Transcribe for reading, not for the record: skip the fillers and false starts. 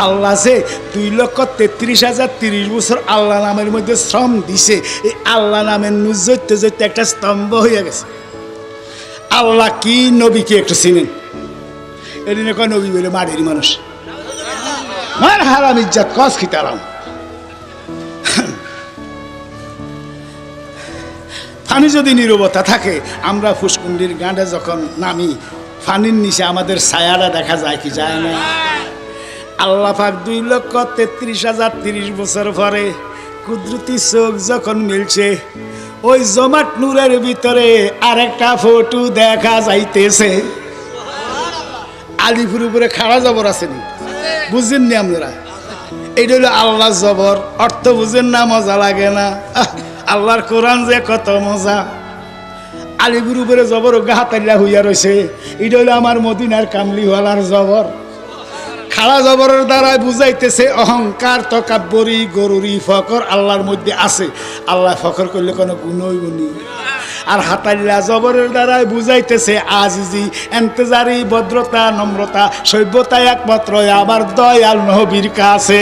আল্লাহ যে 2,33,030 বছর আল্লাহ নামের মধ্যে শ্রম দিছে, এই আল্লাহ নামের নুজ জড়তে জড়তে একটা স্তম্ভ হয়ে গেছে। আল্লাহ কি নবী কি একটু চিনেন? এদিনে কয় নবী বলে মাটির মানুষ, মার হারাম ইজ্জত কস খিতারাম। পানি যদি নীরবতা থাকে, আমরা ফুসকুন্ডির গাঁডে যখন নামি পানির নিচে আমাদের ছায়াটা দেখা যায় কি যায় না? আল্লাহ পাক 2,33,030 বছর পরে কুদরতি চোখ যখন মিলছে, ওই জমাট নূরের ভিতরে আরেকটা ফটো দেখা যাইতেছে। আলিফুর উপরে খাড়া জবর আসেনি, বুঝেননি আপনারা? এইটা হলো আল্লাহ জবর, অর্থ বুঝেন না? মজা লাগে না? আল্লাহর কোরআন যে কত মজা। আলিফুর উপরে জবর গাহাতাল্লা হইয়া রয়েছে, এটা হলো আমার মদিনার কামলিওয়ালার জবর। খাড়া জবরের দ্বারা বুঝাইতেছে অহংকার, তকাব্বরি, গরুরি, ফকর আল্লাহর মধ্যে আছে। আল্লাহ ফকর করলে কোনো গুণই গুণী। আর হাতাল্লা জবরের দ্বারা বুঝাইতেছে আজিজি, এন্তেজারি, ভদ্রতা, নম্রতা, সভ্যতা একমাত্র আবার দয়াল নবীর কাছে।